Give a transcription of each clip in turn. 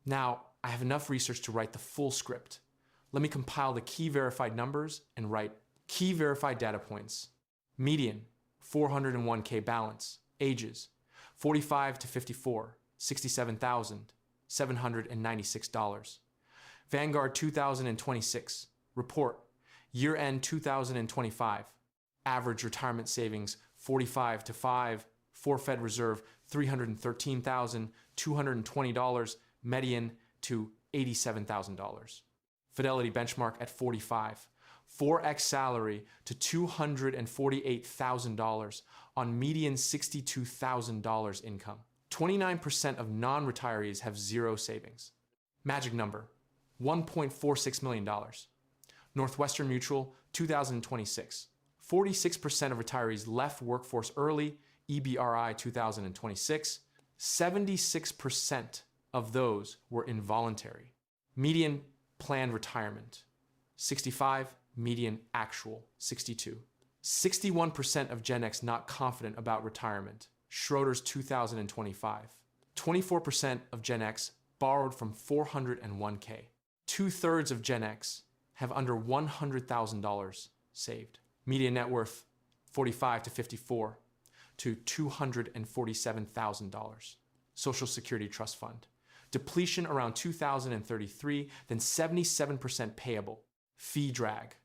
Now, I have enough research to write the full script. Let me compile the key verified numbers and write key verified data points. Median, 401k balance. Ages, 45 to 54, $67,796. Vanguard 2026. Report, year-end 2025. Average retirement savings, 45 to 5. For Fed Reserve, $313,220. Median to $87,000. Fidelity benchmark at 45. 4x salary to $248,000 on median $62,000 income. 29% of non-retirees have zero savings. Magic number, $1.46 million. Northwestern Mutual, 2026. 46% of retirees left workforce early, EBRI 2026. 76% of those were involuntary. Median planned retirement, 65. Median actual, 62. 61% of Gen X not confident about retirement. Schroders 2025. 24% of Gen X borrowed from 401k. 2/3 of Gen X have under $100,000 saved. Median net worth, 45 to 54 to $247,000. Social Security Trust Fund. Depletion around 2033, then 77% payable. Fee drag.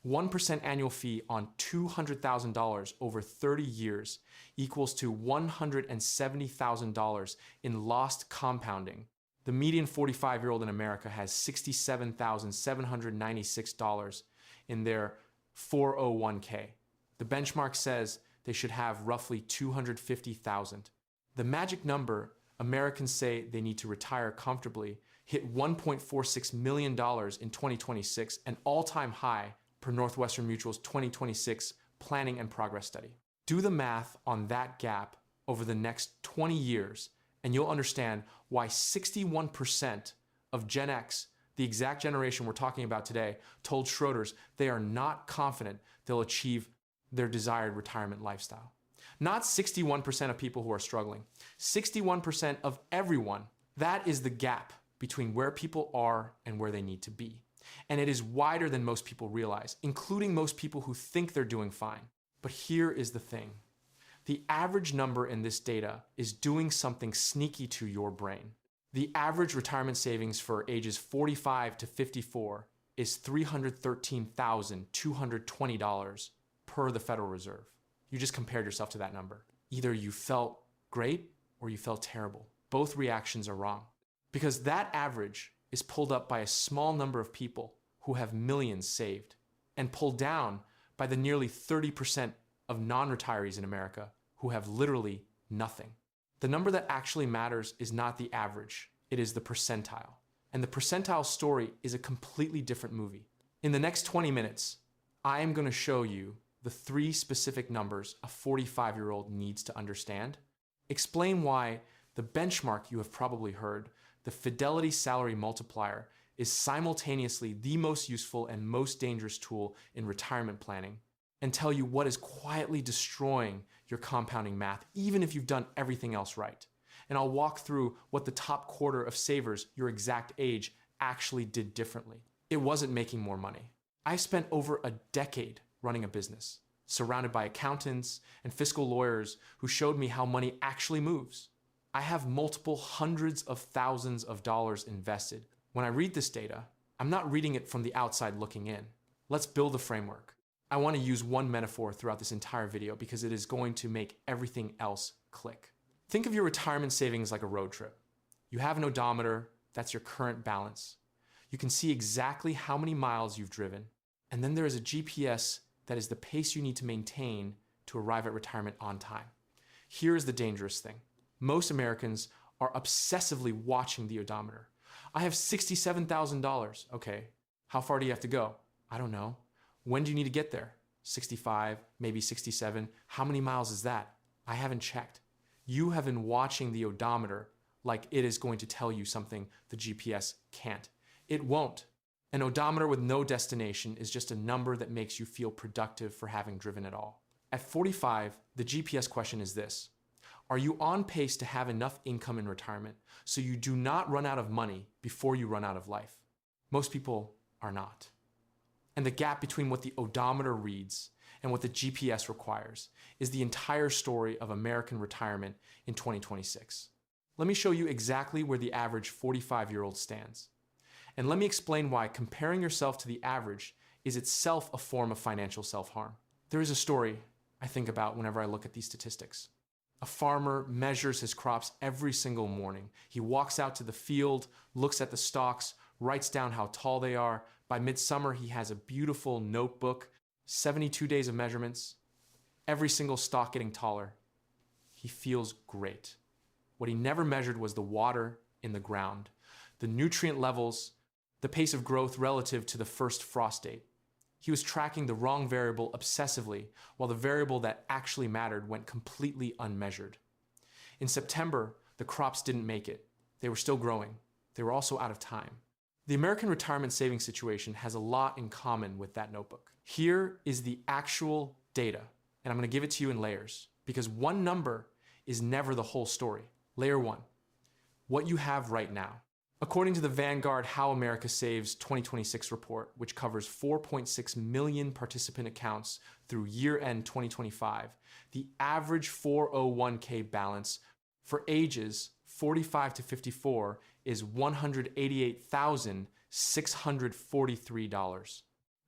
1% annual fee on $200,000 over 30 years equals to $170,000 in lost compounding. The median 45-year-old in America has $67,796 in their 401k. The benchmark says they should have roughly $250,000. The magic number Americans say they need to retire comfortably hit $1.46 million in 2026, an all-time high per Northwestern Mutual's 2026 Planning and Progress Study. Do the math on that gap over the next 20 years, and you'll understand why 61% of Gen X, the exact generation we're talking about today, told Schroders they are not confident they'll achieve their desired retirement lifestyle. Not 61% of people who are struggling, 61% of everyone. That is the gap between where people are and where they need to be. And it is wider than most people realize, including most people who think they're doing fine. But here is the thing. The average number in this data is doing something sneaky to your brain. The average retirement savings for ages 45 to 54 is $313,220 per the Federal Reserve. You just compared yourself to that number. Either you felt great or you felt terrible. Both reactions are wrong. Because that average is pulled up by a small number of people who have millions saved, and pulled down by the nearly 30% of non-retirees in America who have literally nothing. The number that actually matters is not the average, it is the percentile. And the percentile story is a completely different movie. In the next 20 minutes, I am going to show you the 3 specific numbers a 45-year-old needs to understand, explain why the benchmark you have probably heard, the Fidelity Salary Multiplier, is simultaneously the most useful and most dangerous tool in retirement planning, and tell you what is quietly destroying your compounding math, even if you've done everything else right. And I'll walk through what the top quarter of savers your exact age actually did differently. It wasn't making more money. I spent over a decade running a business, surrounded by accountants and fiscal lawyers who showed me how money actually moves. I have multiple hundreds of thousands of dollars invested. When I read this data, I'm not reading it from the outside looking in. Let's build a framework. I want to use one metaphor throughout this entire video because it is going to make everything else click. Think of your retirement savings like a road trip. You have an odometer, that's your current balance. You can see exactly how many miles you've driven. And then there is a GPS that is the pace you need to maintain to arrive at retirement on time. Here is the dangerous thing. Most Americans are obsessively watching the odometer. I have $67,000. Okay, how far do you have to go? I don't know. When do you need to get there? 65, maybe 67. How many miles is that? I haven't checked. You have been watching the odometer like it is going to tell you something the GPS can't. It won't. An odometer with no destination is just a number that makes you feel productive for having driven at all. At 45, the GPS question is this: Are you on pace to have enough income in retirement so you do not run out of money before you run out of life? Most people are not. And the gap between what the odometer reads and what the GPS requires is the entire story of American retirement in 2026. Let me show you exactly where the average 45-year-old stands. And let me explain why comparing yourself to the average is itself a form of financial self-harm. There is a story I think about whenever I look at these statistics. A farmer measures his crops every single morning. He walks out to the field, looks at the stalks, writes down how tall they are. By midsummer, he has a beautiful notebook, 72 days of measurements, every single stalk getting taller. He feels great. What he never measured was the water in the ground, the nutrient levels, the pace of growth relative to the first frost date. He was tracking the wrong variable obsessively, while the variable that actually mattered went completely unmeasured. In September, the crops didn't make it. They were still growing. They were also out of time. The American retirement savings situation has a lot in common with that notebook. Here is the actual data, and I'm going to give it to you in layers, because one number is never the whole story. Layer 1, what you have right now. According to the Vanguard How America Saves 2026 report, which covers 4.6 million participant accounts through year-end 2025, the average 401k balance for ages 45 to 54 is $188,643.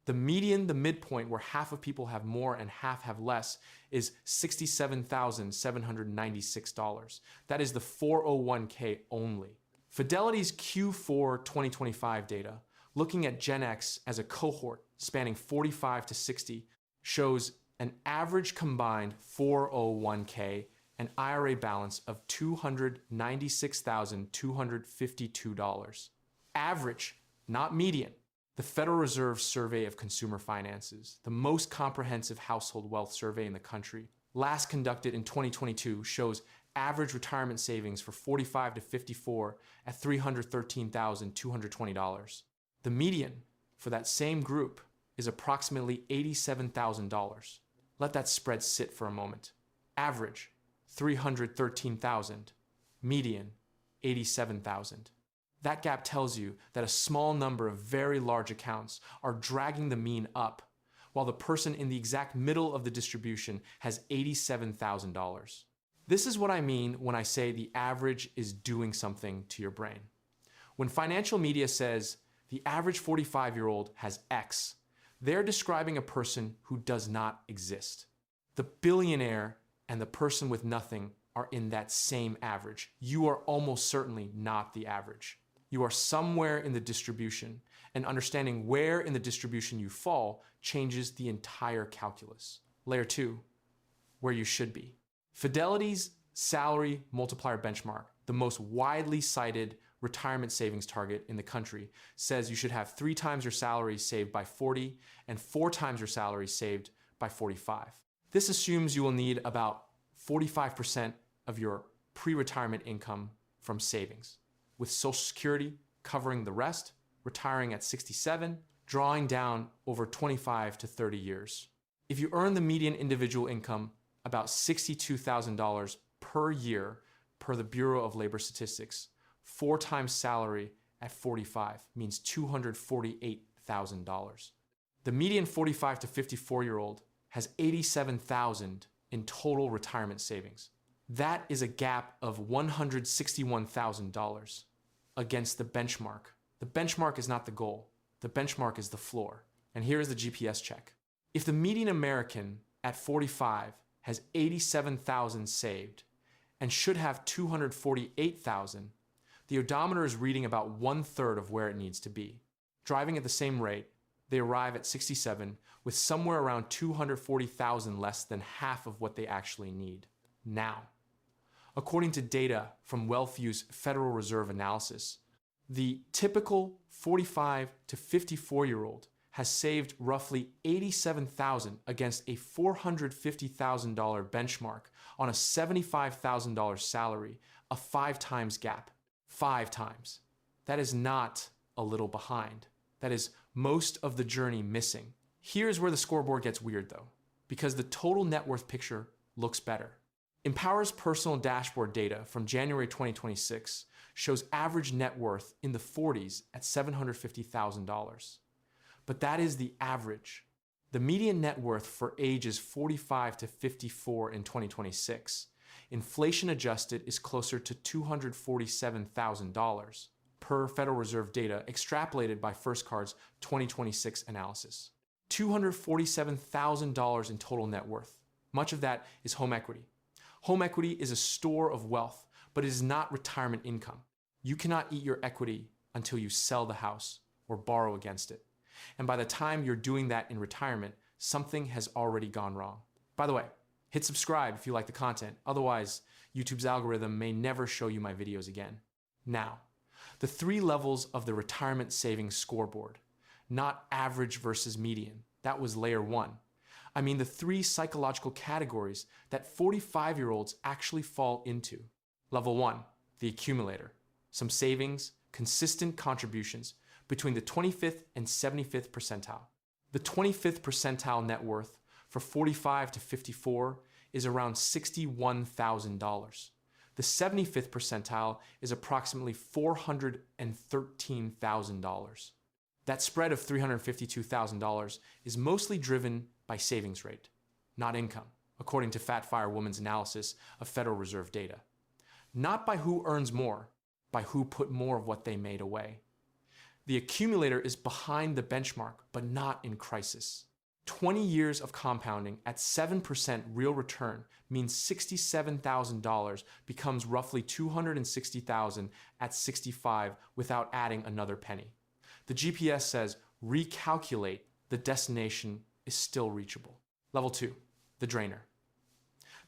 The median, the midpoint, where half of people have more and half have less, is $67,796. That is the 401k only. Fidelity's Q4 2025 data, looking at Gen X as a cohort spanning 45 to 60, shows an average combined 401k and IRA balance of $296,252. Average, not median. The Federal Reserve Survey of Consumer Finances, the most comprehensive household wealth survey in the country, last conducted in 2022, shows average retirement savings for 45 to 54 at $313,220. The median for that same group is approximately $87,000. Let that spread sit for a moment. Average, $313,000. Median, $87,000. That gap tells you that a small number of very large accounts are dragging the mean up, while the person in the exact middle of the distribution has $87,000. This is what I mean when I say the average is doing something to your brain. When financial media says the average 45-year-old has X, they're describing a person who does not exist. The billionaire and the person with nothing are in that same average. You are almost certainly not the average. You are somewhere in the distribution, and understanding where in the distribution you fall changes the entire calculus. Layer 2, where you should be. Fidelity's salary multiplier benchmark, the most widely cited retirement savings target in the country, says you should have 3 times your salary saved by 40 and 4 times your salary saved by 45. This assumes you will need about 45% of your pre-retirement income from savings, with Social Security covering the rest, retiring at 67, drawing down over 25 to 30 years. If you earn the median individual income about $62,000 per year per the Bureau of Labor Statistics, 4 times salary at 45 means $248,000. The median 45 to 54-year-old has $87,000 in total retirement savings. That is a gap of $161,000 against the benchmark. The benchmark is not the goal. The benchmark is the floor. And here is the GPS check. If the median American at 45 has $87,000 saved and should have $248,000, the odometer is reading about 1/3 of where it needs to be. Driving at the same rate, they arrive at 67 with somewhere around $240,000 less than half of what they actually need now. According to data from WealthView's Federal Reserve analysis, the typical 45 to 54-year-old has saved roughly $87,000 against a $450,000 benchmark on a $75,000 salary, a 5 times gap. 5 times. That is not a little behind. That is most of the journey missing. Here's where the scoreboard gets weird though, because the total net worth picture looks better. Empower's personal dashboard data from January 2026 shows average net worth in the 40s at $750,000. But that is the average. The median net worth for ages 45 to 54 in 2026, inflation adjusted, is closer to $247,000 per Federal Reserve data extrapolated by First Card's 2026 analysis. $247,000 in total net worth. Much of that is home equity. Home equity is a store of wealth, but it is not retirement income. You cannot eat your equity until you sell the house or borrow against it. And by the time you're doing that in retirement, something has already gone wrong. By the way, hit subscribe if you like the content. Otherwise, YouTube's algorithm may never show you my videos again. Now, the 3 levels of the retirement savings scoreboard, not average versus median. That was layer 1. I mean the 3 psychological categories that 45-year-olds actually fall into. Level 1, the accumulator. Some savings, consistent contributions between the 25th and 75th percentile. The 25th percentile net worth for 45 to 54 is around $61,000. The 75th percentile is approximately $413,000. That spread of $352,000 is mostly driven by savings rate, not income, according to Fat Fire Woman's analysis of Federal Reserve data. Not by who earns more, by who put more of what they made away. The accumulator is behind the benchmark, but not in crisis. 20 years of compounding at 7% real return means $67,000 becomes roughly $260,000 at 65 without adding another penny. The GPS says recalculate, the destination is still reachable. Level 2, the drainer.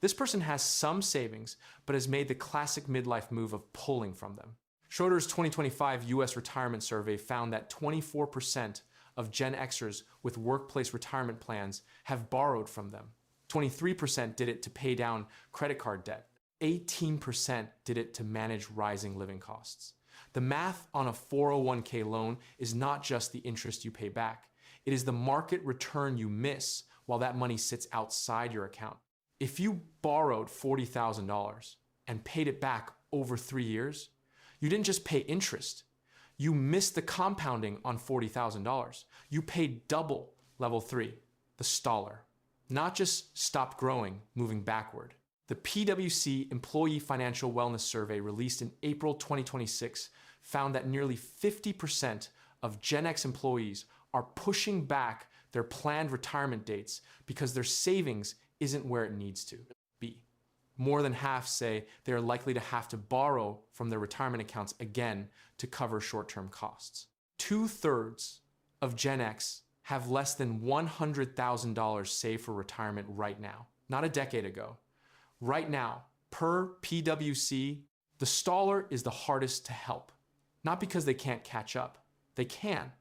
This person has some savings, but has made the classic midlife move of pulling from them. Schroeder's 2025 U.S. retirement survey found that 24% of Gen Xers with workplace retirement plans have borrowed from them. 23% did it to pay down credit card debt. 18% did it to manage rising living costs. The math on a 401k loan is not just the interest you pay back. It is the market return you miss while that money sits outside your account. If you borrowed $40,000 and paid it back over 3 years, you didn't just pay interest. You missed the compounding on $40,000. You paid double. Level 3, the staller. Not just stopped growing, moving backward. The PwC Employee Financial Wellness Survey released in April 2026 found that nearly 50% of Gen X employees are pushing back their planned retirement dates because their savings isn't where it needs to be. More than half say they are likely to have to borrow from their retirement accounts again to cover short-term costs. 2/3 of Gen X have less than $100,000 saved for retirement right now, not a decade ago. Right now, per PwC, the staller is the hardest to help. Not because they can't catch up, they can,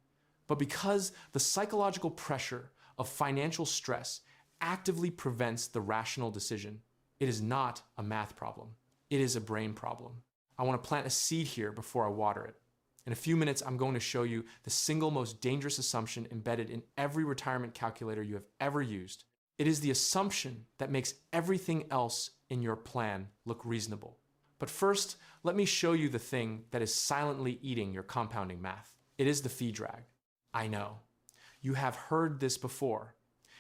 but because the psychological pressure of financial stress actively prevents the rational decision. It is not a math problem. It is a brain problem. I want to plant a seed here before I water it. In a few minutes, I'm going to show you the single most dangerous assumption embedded in every retirement calculator you have ever used. It is the assumption that makes everything else in your plan look reasonable. But first, let me show you the thing that is silently eating your compounding math. It is the fee drag. I know. You have heard this before.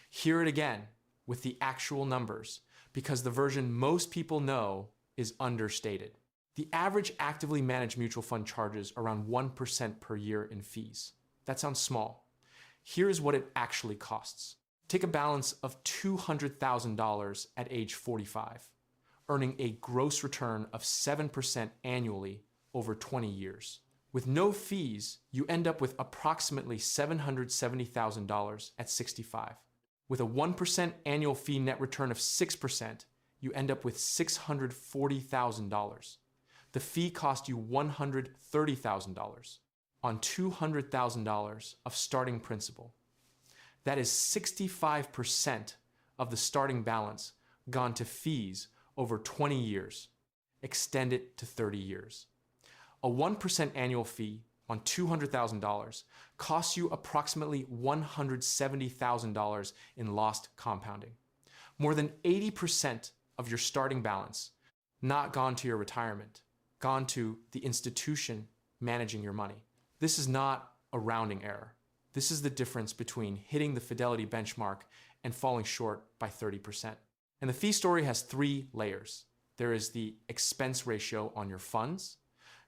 Hear it again with the actual numbers, because the version most people know is understated. The average actively managed mutual fund charges around 1% per year in fees. That sounds small. Here is what it actually costs. Take a balance of $200,000 at age 45, earning a gross return of 7% annually over 20 years. With no fees, you end up with approximately $770,000 at 65. With a 1% annual fee net return of 6%, you end up with $640,000. The fee cost you $130,000 on $200,000 of starting principal. That is 65% of the starting balance gone to fees over 20 years. Extend it to 30 years. A 1% annual fee on $200,000 costs you approximately $170,000 in lost compounding. More than 80% of your starting balance, not gone to your retirement, gone to the institution managing your money. This is not a rounding error. This is the difference between hitting the Fidelity benchmark and falling short by 30%. And the fee story has three layers. There is the expense ratio on your funds.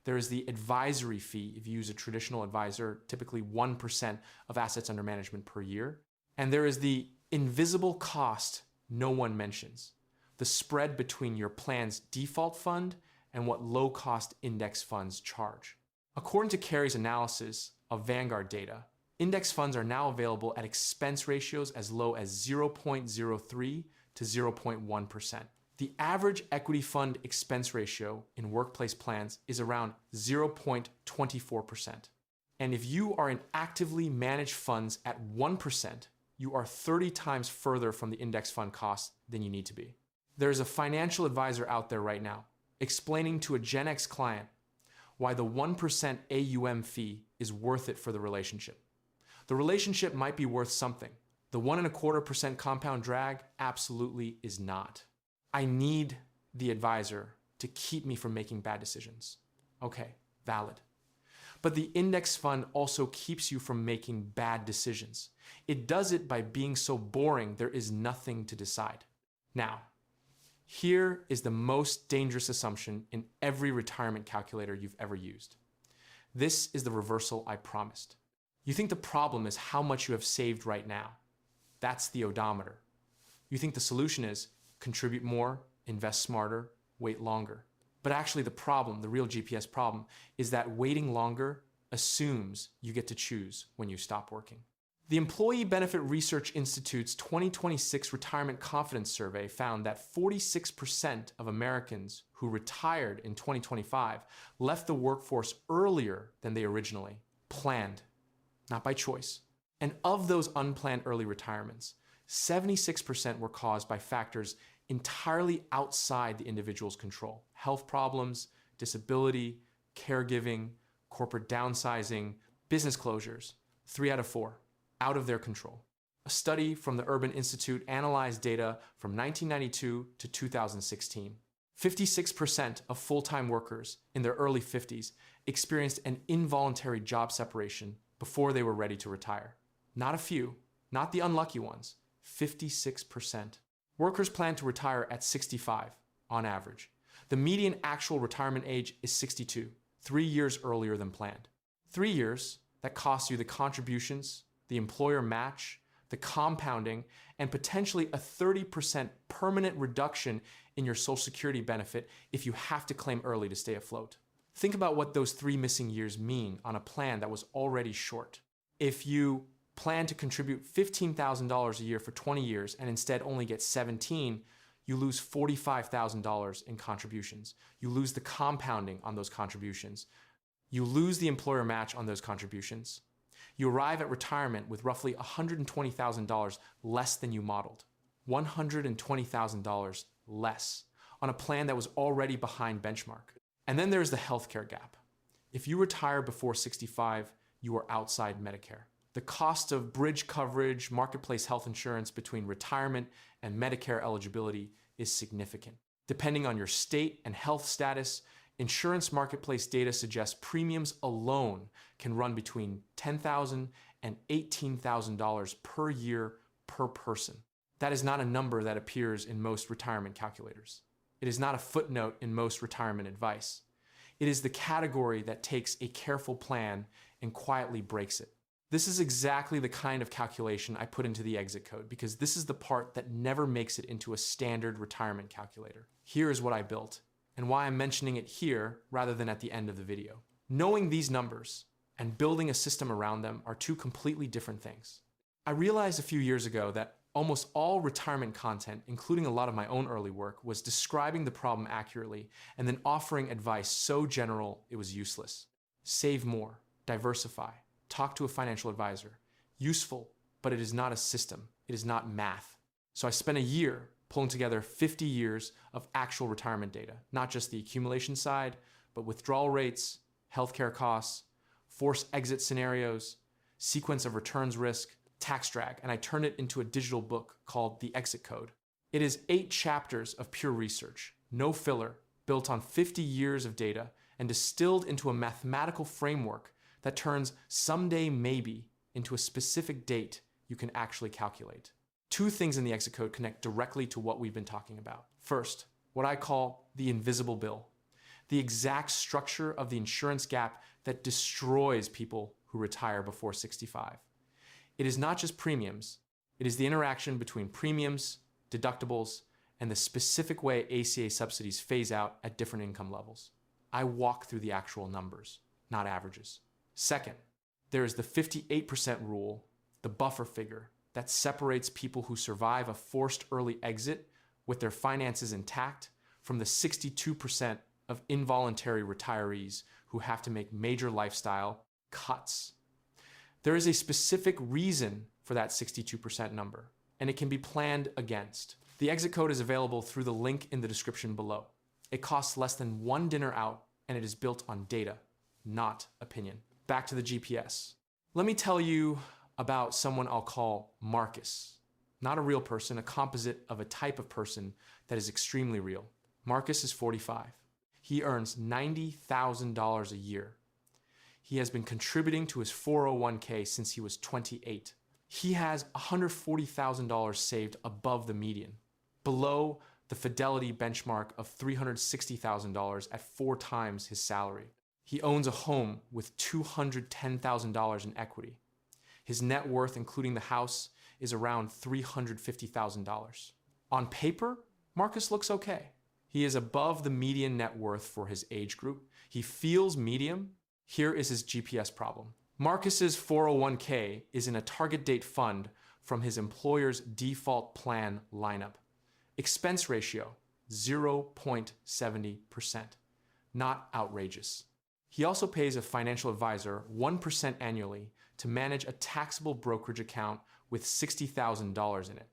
There is the advisory fee if you use a traditional advisor, typically 1% of assets under management per year. And there is the invisible cost no one mentions, the spread between your plan's default fund and what low-cost index funds charge. According to Carey's analysis of Vanguard data, index funds are now available at expense ratios as low as 0.03 to 0.1%. The average equity fund expense ratio in workplace plans is around 0.24%. And if you are in actively managed funds at 1%, you are 30 times further from the index fund cost than you need to be. There is a financial advisor out there right now explaining to a Gen X client why the 1% AUM fee is worth it for the relationship. The relationship might be worth something. The 1.25% compound drag absolutely is not. I need the advisor to keep me from making bad decisions. Okay, valid. But the index fund also keeps you from making bad decisions. It does it by being so boring there is nothing to decide. Now, here is the most dangerous assumption in every retirement calculator you've ever used. This is the reversal I promised. You think the problem is how much you have saved right now. That's the odometer. You think the solution is contribute more, invest smarter, wait longer. But actually the problem, the real GPS problem, is that waiting longer assumes you get to choose when you stop working. The Employee Benefit Research Institute's 2026 Retirement Confidence Survey found that 46% of Americans who retired in 2025 left the workforce earlier than they originally planned, not by choice. And of those unplanned early retirements, 76% were caused by factors entirely outside the individual's control. Health problems, disability, caregiving, corporate downsizing, business closures, 3 out of 4. Out of their control. A study from the Urban Institute analyzed data from 1992 to 2016. 56% of full-time workers in their early 50s experienced an involuntary job separation before they were ready to retire. Not a few, not the unlucky ones, 56%. Workers plan to retire at 65 on average. The median actual retirement age is 62, 3 years earlier than planned. 3 years that costs you the contributions, the employer match, the compounding, and potentially a 30% permanent reduction in your Social Security benefit if you have to claim early to stay afloat. Think about what those 3 missing years mean on a plan that was already short. If you plan to contribute $15,000 a year for 20 years and instead only get 17, you lose $45,000 in contributions. You lose the compounding on those contributions. You lose the employer match on those contributions. You arrive at retirement with roughly $120,000 less than you modeled. $120,000 less on a plan that was already behind benchmark. And then there's the healthcare gap. If you retire before 65, you are outside Medicare. The cost of bridge coverage, marketplace health insurance between retirement and Medicare eligibility is significant. Depending on your state and health status, insurance marketplace data suggests premiums alone can run between $10,000 and $18,000 per year per person. That is not a number that appears in most retirement calculators. It is not a footnote in most retirement advice. It is the category that takes a careful plan and quietly breaks it. This is exactly the kind of calculation I put into the exit code because this is the part that never makes it into a standard retirement calculator. Here is what I built and why I'm mentioning it here rather than at the end of the video. Knowing these numbers and building a system around them are two completely different things. I realized a few years ago that almost all retirement content, including a lot of my own early work, was describing the problem accurately and then offering advice so general it was useless. Save more, diversify, talk to a financial advisor. Useful, but it is not a system. It is not math. So I spent a year pulling together 50 years of actual retirement data, not just the accumulation side, but withdrawal rates, healthcare costs, forced exit scenarios, sequence of returns risk, tax drag, and I turned it into a digital book called The Exit Code. It is 8 chapters of pure research, no filler, built on 50 years of data and distilled into a mathematical framework that turns someday maybe into a specific date you can actually calculate. 2 things in the exit code connect directly to what we've been talking about. First, what I call the invisible bill, the exact structure of the insurance gap that destroys people who retire before 65. It is not just premiums, it is the interaction between premiums, deductibles, and the specific way ACA subsidies phase out at different income levels. I walk through the actual numbers, not averages. Second, there is the 58% rule, the buffer figure, that separates people who survive a forced early exit with their finances intact from the 62% of involuntary retirees who have to make major lifestyle cuts. There is a specific reason for that 62% number, and it can be planned against. The exit code is available through the link in the description below. It costs less than 1 dinner out, and it is built on data, not opinion. Back to the GPS. Let me tell you about someone I'll call Marcus. Not a real person, a composite of a type of person that is extremely real. Marcus is 45. He earns $90,000 a year. He has been contributing to his 401k since he was 28. He has $140,000 saved above the median, below the Fidelity benchmark of $360,000 at 4 times his salary. He owns a home with $210,000 in equity. His net worth, including the house, is around $350,000. On paper, Marcus looks okay. He is above the median net worth for his age group. He feels medium. Here is his GPS problem. Marcus's 401k is in a target date fund from his employer's default plan lineup. Expense ratio, 0.70%. Not outrageous. He also pays a financial advisor 1% annually to manage a taxable brokerage account with $60,000 in it.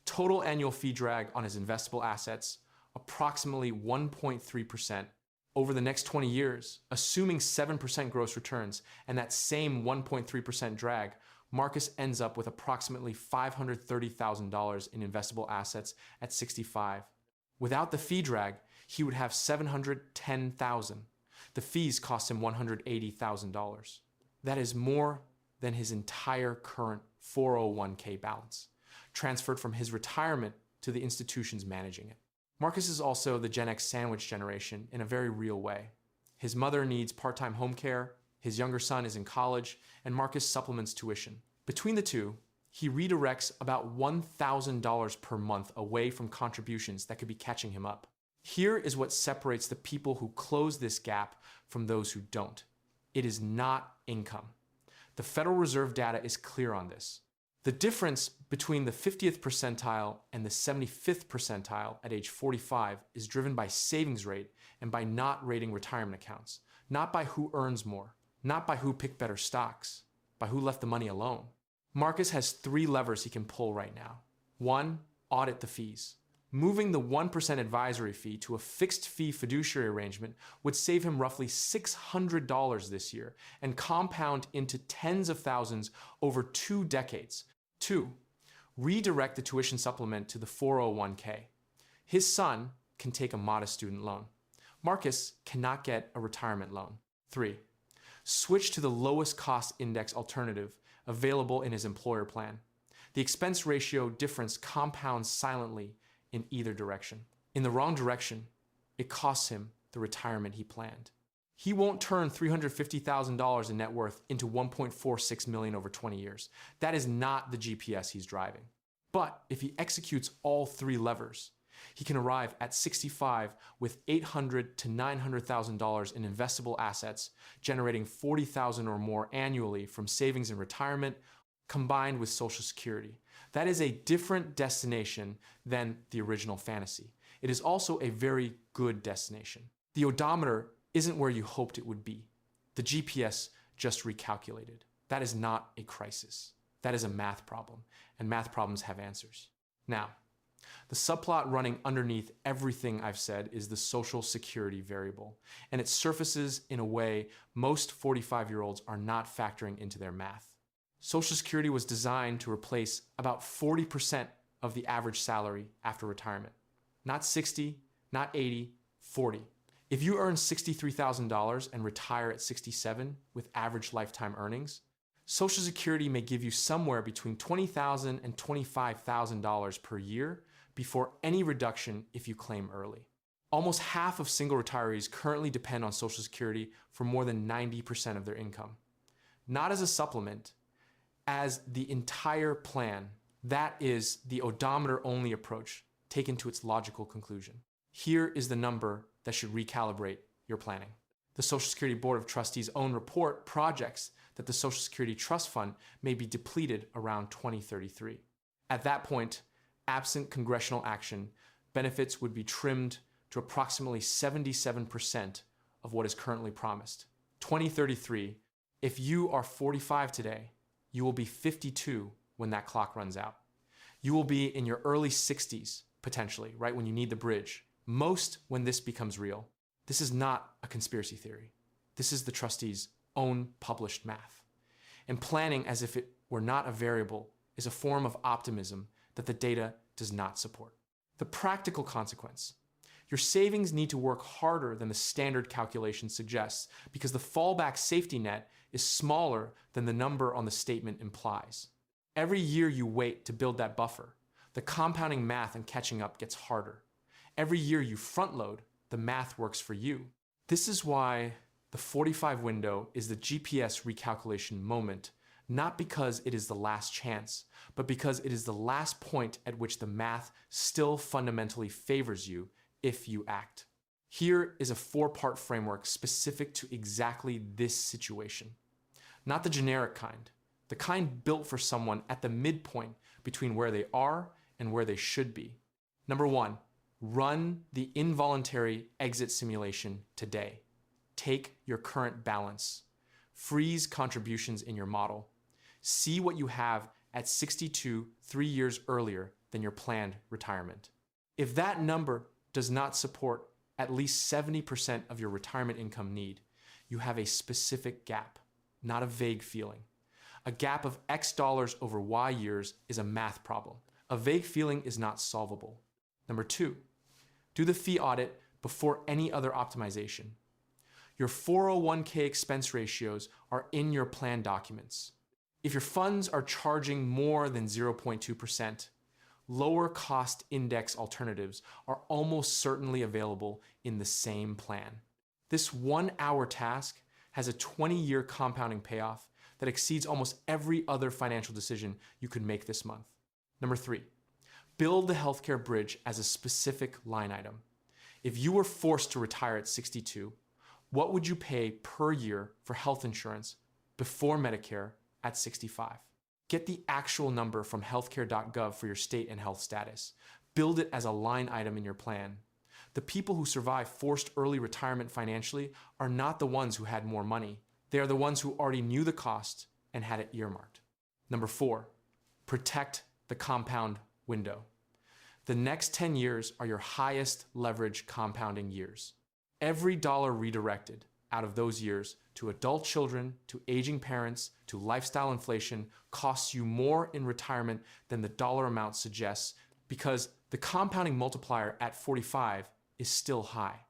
Total annual fee drag on his investable assets, approximately 1.3%. Over the next 20 years, assuming 7% gross returns and that same 1.3% drag, Marcus ends up with approximately $530,000 in investable assets at 65. Without the fee drag, he would have $710,000. The fees cost him $180,000. That is more than his entire current 401k balance, transferred from his retirement to the institutions managing it. Marcus is also the Gen X sandwich generation in a very real way. His mother needs part-time home care, his younger son is in college, and Marcus supplements tuition. Between the two, he redirects about $1,000 per month away from contributions that could be catching him up. Here is what separates the people who close this gap from those who don't. It is not income. The Federal Reserve data is clear on this. The difference between the 50th percentile and the 75th percentile at age 45 is driven by savings rate and by not rating retirement accounts, not by who earns more, not by who picked better stocks, by who left the money alone. Marcus has 3 levers he can pull right now. 1, audit the fees. Moving the 1% advisory fee to a fixed fee fiduciary arrangement would save him roughly $600 this year and compound into tens of thousands over 2 decades. 2, redirect the tuition supplement to the 401k. His son can take a modest student loan. Marcus cannot get a retirement loan. 3, switch to the lowest cost index alternative available in his employer plan. The expense ratio difference compounds silently in either direction. In the wrong direction, it costs him the retirement he planned. He won't turn $350,000 in net worth into $1.46 million over 20 years. That is not the GPS he's driving. But if he executes all 3 levers, he can arrive at 65 with $800,000 to $900,000 in investable assets, generating $40,000 or more annually from savings in retirement, combined with Social Security. That is a different destination than the original fantasy. It is also a very good destination. The odometer isn't where you hoped it would be. The GPS just recalculated. That is not a crisis. That is a math problem, and math problems have answers. Now, the subplot running underneath everything I've said is the Social Security variable, and it surfaces in a way most 45-year-olds are not factoring into their math. Social Security was designed to replace about 40% of the average salary after retirement. Not 60, not 80, 40. If you earn $63,000 and retire at 67 with average lifetime earnings, Social Security may give you somewhere between $20,000 and $25,000 per year before any reduction if you claim early. Almost half of single retirees currently depend on Social Security for more than 90% of their income. Not as a supplement, as the entire plan. That is the odometer-only approach taken to its logical conclusion. Here is the number that should recalibrate your planning. The Social Security Board of Trustees' own report projects that the Social Security Trust Fund may be depleted around 2033. At that point, absent congressional action, benefits would be trimmed to approximately 77% of what is currently promised. 2033, if you are 45 today, you will be 52 when that clock runs out. You will be in your early 60s, potentially, right when you need the bridge. Most when this becomes real. This is not a conspiracy theory. This is the trustees' own published math. And planning as if it were not a variable is a form of optimism that the data does not support. The practical consequence: your savings need to work harder than the standard calculation suggests because the fallback safety net is smaller than the number on the statement implies. Every year you wait to build that buffer, the compounding math and catching up gets harder. Every year you front load, the math works for you. This is why the 45 window is the GPS recalculation moment, not because it is the last chance, but because it is the last point at which the math still fundamentally favors you if you act. Here is a 4-part framework specific to exactly this situation. Not the generic kind, the kind built for someone at the midpoint between where they are and where they should be. Number 1, run the involuntary exit simulation today. Take your current balance. Freeze contributions in your model. See what you have at 62, 3 years earlier than your planned retirement. If that number does not support at least 70% of your retirement income need, you have a specific gap, not a vague feeling. A gap of X dollars over Y years is a math problem. A vague feeling is not solvable. Number 2, do the fee audit before any other optimization. Your 401k expense ratios are in your plan documents. If your funds are charging more than 0.2%, lower cost index alternatives are almost certainly available in the same plan. This 1-hour task has a 20-year compounding payoff that exceeds almost every other financial decision you could make this month. Number 3, build the healthcare bridge as a specific line item. If you were forced to retire at 62, what would you pay per year for health insurance before Medicare at 65? Get the actual number from healthcare.gov for your state and health status. Build it as a line item in your plan. The people who survive forced early retirement financially are not the ones who had more money. They are the ones who already knew the cost and had it earmarked. Number 4, protect the compound window. The next 10 years are your highest leverage compounding years. Every dollar redirected out of those years to adult children, to aging parents, to lifestyle inflation costs you more in retirement than the dollar amount suggests because the compounding multiplier at 45 is still high.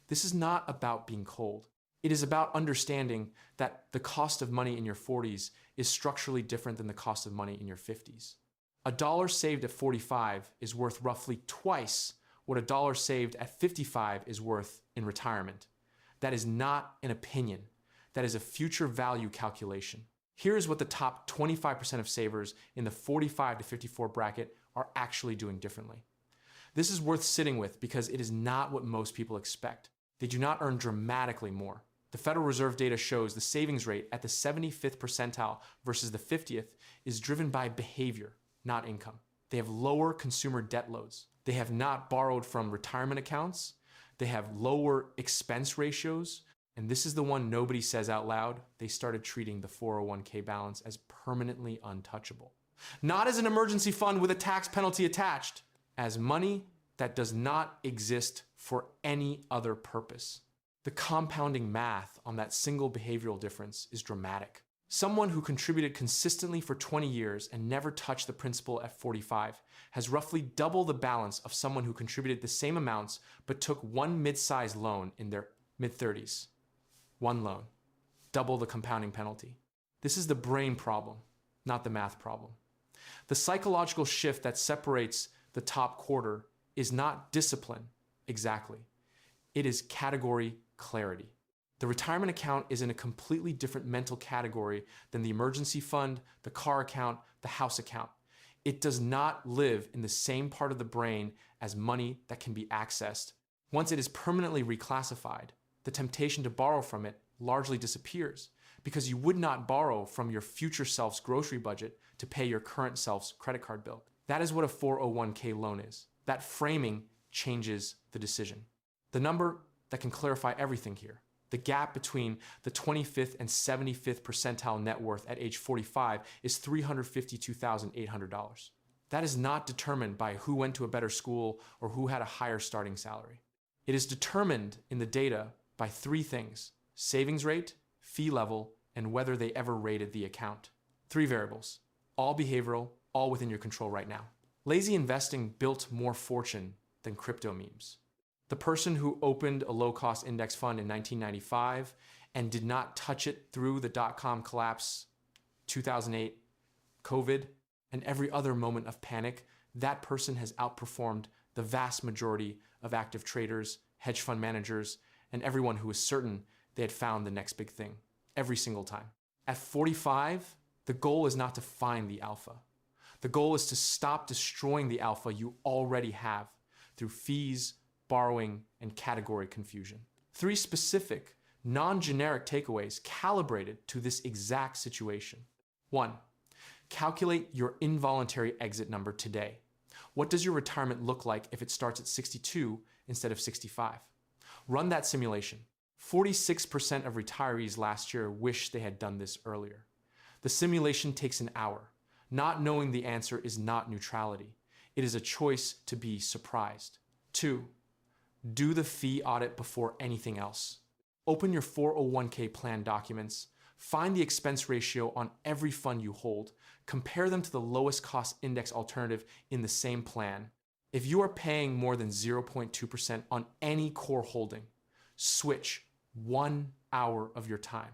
This is not about being cold. It is about understanding that the cost of money in your 40s is structurally different than the cost of money in your 50s. A dollar saved at 45 is worth roughly twice what a dollar saved at 55 is worth in retirement. That is not an opinion. That is a future value calculation. Here is what the top 25% of savers in the 45 to 54 bracket are actually doing differently. This is worth sitting with because it is not what most people expect. They do not earn dramatically more. The Federal Reserve data shows the savings rate at the 75th percentile versus the 50th is driven by behavior, not income. They have lower consumer debt loads. They have not borrowed from retirement accounts. They have lower expense ratios. And this is the one nobody says out loud. They started treating the 401k balance as permanently untouchable. Not as an emergency fund with a tax penalty attached, as money that does not exist for any other purpose. The compounding math on that single behavioral difference is dramatic. Someone who contributed consistently for 20 years and never touched the principal at 45 has roughly double the balance of someone who contributed the same amounts but took one mid-sized loan in their mid-30s. One loan, double the compounding penalty. This is the brain problem, not the math problem. The psychological shift that separates the top quarter is not discipline, exactly. It is category clarity. The retirement account is in a completely different mental category than the emergency fund, the car account, the house account. It does not live in the same part of the brain as money that can be accessed. Once it is permanently reclassified, the temptation to borrow from it largely disappears because you would not borrow from your future self's grocery budget to pay your current self's credit card bill. That is what a 401k loan is. That framing changes the decision. The number that can clarify everything here, the gap between the 25th and 75th percentile net worth at age 45 is $352,800. That is not determined by who went to a better school or who had a higher starting salary. It is determined in the data by three things: savings rate, fee level, and whether they ever rated the account. Three variables, all behavioral, all within your control right now. Lazy investing built more fortune than crypto memes. The person who opened a low-cost index fund in 1995 and did not touch it through the dot-com collapse, 2008, COVID, and every other moment of panic, that person has outperformed the vast majority of active traders, hedge fund managers, and everyone who was certain they had found the next big thing, every single time. At 45, the goal is not to find the alpha. The goal is to stop destroying the alpha you already have through fees, borrowing, and category confusion. Three specific, non-generic takeaways calibrated to this exact situation. 1. Calculate your involuntary exit number today. What does your retirement look like if it starts at 62 instead of 65? Run that simulation. 46% of retirees last year wish they had done this earlier. The simulation takes an hour. Not knowing the answer is not neutrality. It is a choice to be surprised. 2. Do the fee audit before anything else. Open your 401k plan documents, find the expense ratio on every fund you hold, compare them to the lowest cost index alternative in the same plan. If you are paying more than 0.2% on any core holding, switch 1 hour of your time,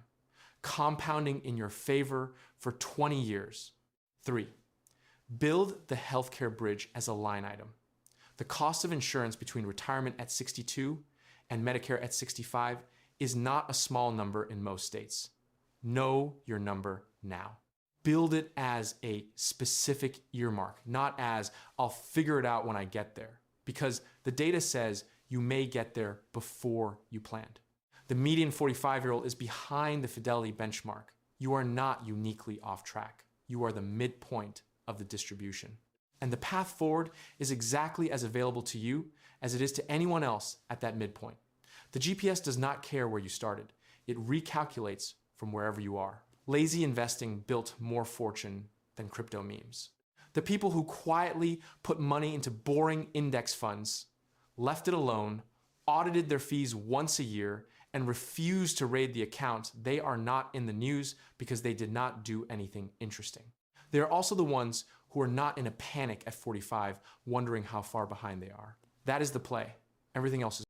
compounding in your favor for 20 years. 3. Build the healthcare bridge as a line item. The cost of insurance between retirement at 62 and Medicare at 65 is not a small number in most states. Know your number now. Build it as a specific earmark, not as I'll figure it out when I get there, because the data says you may get there before you planned. The median 45-year-old is behind the Fidelity benchmark. You are not uniquely off track. You are the midpoint of the distribution. And the path forward is exactly as available to you as it is to anyone else at that midpoint. The GPS does not care where you started. It recalculates from wherever you are. Lazy investing built more fortune than crypto memes. The people who quietly put money into boring index funds, left it alone, audited their fees once a year, and refused to raid the account, they are not in the news because they did not do anything interesting. They are also the ones who are not in a panic at 45, wondering how far behind they are. That is the play. Everything else is